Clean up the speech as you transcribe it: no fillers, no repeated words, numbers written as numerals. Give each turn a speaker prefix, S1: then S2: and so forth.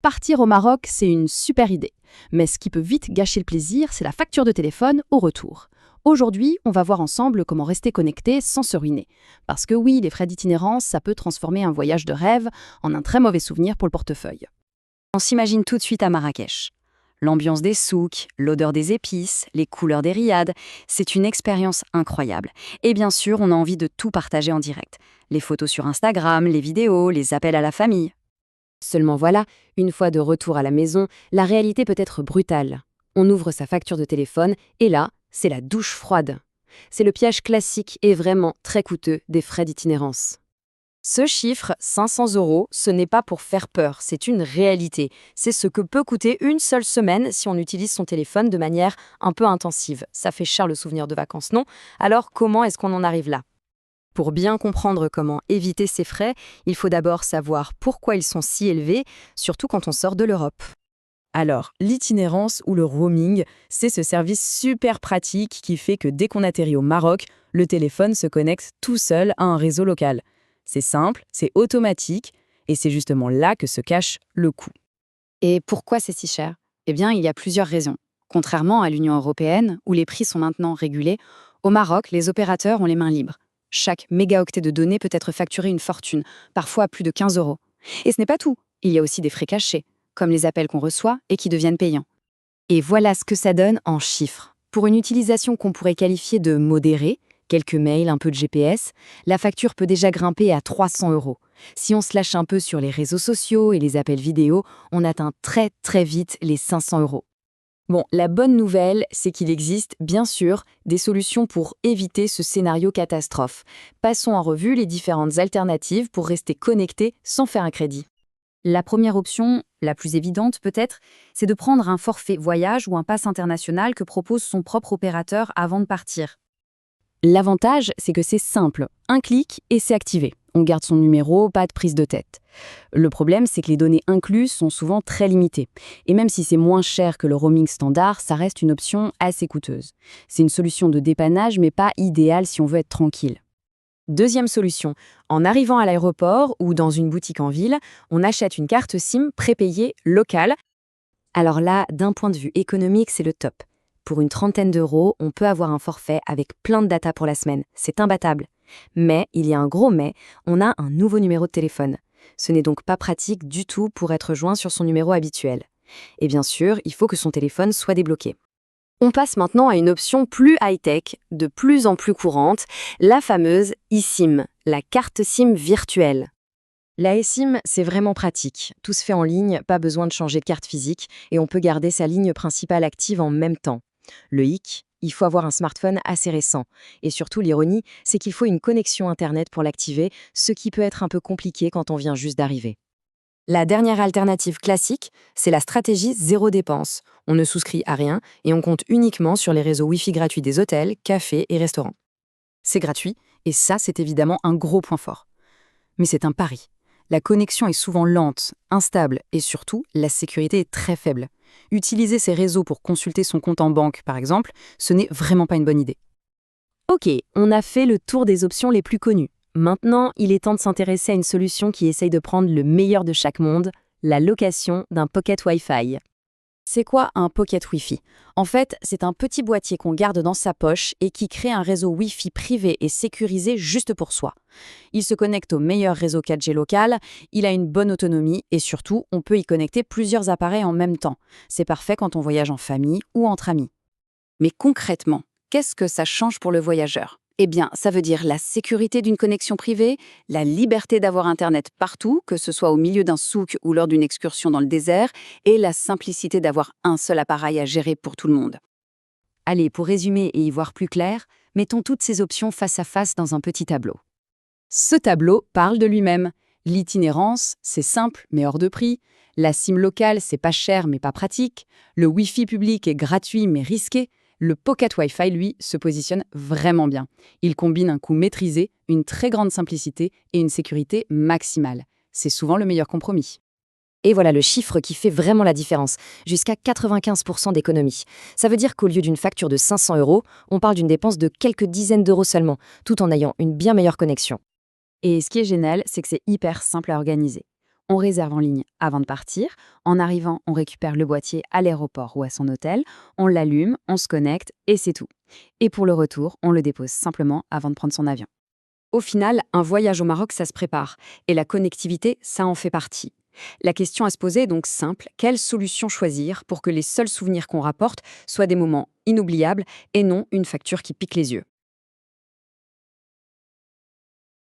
S1: Partir au Maroc, c'est une super idée. Mais ce qui peut vite gâcher le plaisir, c'est la facture de téléphone au retour. Aujourd'hui, on va voir ensemble comment rester connecté sans se ruiner. Parce que oui, les frais d'itinérance, ça peut transformer un voyage de rêve en un très mauvais souvenir pour le portefeuille.
S2: On s'imagine tout de suite à Marrakech. L'ambiance des souks, l'odeur des épices, les couleurs des riads, c'est une expérience incroyable. Et bien sûr, on a envie de tout partager en direct. Les photos sur Instagram, les vidéos, les appels à la famille.
S3: Seulement voilà, une fois de retour à la maison, la réalité peut être brutale. On ouvre sa facture de téléphone et là, c'est la douche froide. C'est le piège classique et vraiment très coûteux des frais d'itinérance.
S2: Ce chiffre, 500 €, ce n'est pas pour faire peur, c'est une réalité. C'est ce que peut coûter une seule semaine si on utilise son téléphone de manière un peu intensive. Ça fait cher le souvenir de vacances, non? Alors comment est-ce qu'on en arrive là? Pour bien comprendre comment éviter ces frais, il faut d'abord savoir pourquoi ils sont si élevés, surtout quand on sort de l'Europe.
S4: Alors, l'itinérance ou le roaming, c'est ce service super pratique qui fait que dès qu'on atterrit au Maroc, le téléphone se connecte tout seul à un réseau local. C'est simple, c'est automatique, et c'est justement là que se cache le coût.
S2: Et pourquoi c'est si cher? Eh bien, il y a plusieurs raisons. Contrairement à l'Union européenne, où les prix sont maintenant régulés, au Maroc, les opérateurs ont les mains libres. Chaque mégaoctet de données peut être facturé une fortune, parfois à plus de 15 €. Et ce n'est pas tout. Il y a aussi des frais cachés, comme les appels qu'on reçoit et qui deviennent payants. Et voilà ce que ça donne en chiffres. Pour une utilisation qu'on pourrait qualifier de modérée, quelques mails, un peu de GPS, la facture peut déjà grimper à 300 €. Si on se lâche un peu sur les réseaux sociaux et les appels vidéo, on atteint très très vite les 500 €. Bon, la bonne nouvelle, c'est qu'il existe, bien sûr, des solutions pour éviter ce scénario catastrophe. Passons en revue les différentes alternatives pour rester connecté sans faire un crédit. La première option, la plus évidente peut-être, c'est de prendre un forfait voyage ou un pass international que propose son propre opérateur avant de partir. L'avantage, c'est que c'est simple, un clic et c'est activé. On garde son numéro, pas de prise de tête. Le problème, c'est que les données incluses sont souvent très limitées. Et même si c'est moins cher que le roaming standard, ça reste une option assez coûteuse. C'est une solution de dépannage, mais pas idéale si on veut être tranquille. Deuxième solution, en arrivant à l'aéroport ou dans une boutique en ville, on achète une carte SIM prépayée locale. Alors là, d'un point de vue économique, c'est le top. Pour une trentaine d'euros, on peut avoir un forfait avec plein de data pour la semaine. C'est imbattable. Mais, il y a un gros mais, on a un nouveau numéro de téléphone. Ce n'est donc pas pratique du tout pour être joint sur son numéro habituel. Et bien sûr, il faut que son téléphone soit débloqué. On passe maintenant à une option plus high-tech, de plus en plus courante, la fameuse eSIM, la carte SIM virtuelle. La eSIM, c'est vraiment pratique. Tout se fait en ligne, pas besoin de changer de carte physique, et on peut garder sa ligne principale active en même temps. Le hic, il faut avoir un smartphone assez récent. Et surtout, l'ironie, c'est qu'il faut une connexion Internet pour l'activer, ce qui peut être un peu compliqué quand on vient juste d'arriver. La dernière alternative classique, c'est la stratégie zéro dépense. On ne souscrit à rien et on compte uniquement sur les réseaux Wi-Fi gratuits des hôtels, cafés et restaurants. C'est gratuit, et ça, c'est évidemment un gros point fort. Mais c'est un pari. La connexion est souvent lente, instable et surtout, la sécurité est très faible. Utiliser ces réseaux pour consulter son compte en banque, par exemple, ce n'est vraiment pas une bonne idée. Ok, on a fait le tour des options les plus connues. Maintenant, il est temps de s'intéresser à une solution qui essaye de prendre le meilleur de chaque monde, la location d'un pocket Wi-Fi. C'est quoi un pocket Wi-Fi? En fait, c'est un petit boîtier qu'on garde dans sa poche et qui crée un réseau Wi-Fi privé et sécurisé juste pour soi. Il se connecte au meilleur réseau 4G local, il a une bonne autonomie et surtout, on peut y connecter plusieurs appareils en même temps. C'est parfait quand on voyage en famille ou entre amis. Mais concrètement, qu'est-ce que ça change pour le voyageur? Eh bien, ça veut dire la sécurité d'une connexion privée, la liberté d'avoir Internet partout, que ce soit au milieu d'un souk ou lors d'une excursion dans le désert, et la simplicité d'avoir un seul appareil à gérer pour tout le monde. Allez, pour résumer et y voir plus clair, mettons toutes ces options face à face dans un petit tableau. Ce tableau parle de lui-même. L'itinérance, c'est simple mais hors de prix. La SIM locale, c'est pas cher mais pas pratique. Le Wi-Fi public est gratuit mais risqué. Le Pocket Wi-Fi, lui, se positionne vraiment bien. Il combine un coût maîtrisé, une très grande simplicité et une sécurité maximale. C'est souvent le meilleur compromis. Et voilà le chiffre qui fait vraiment la différence, jusqu'à 95% d'économie. Ça veut dire qu'au lieu d'une facture de 500 €, on parle d'une dépense de quelques dizaines d'euros seulement, tout en ayant une bien meilleure connexion. Et ce qui est génial, c'est que c'est hyper simple à organiser. On réserve en ligne avant de partir. En arrivant, on récupère le boîtier à l'aéroport ou à son hôtel. On l'allume, on se connecte et c'est tout. Et pour le retour, on le dépose simplement avant de prendre son avion.
S3: Au final, un voyage au Maroc, ça se prépare. Et la connectivité, ça en fait partie. La question à se poser est donc simple. Quelle solution choisir pour que les seuls souvenirs qu'on rapporte soient des moments inoubliables et non une facture qui pique les yeux?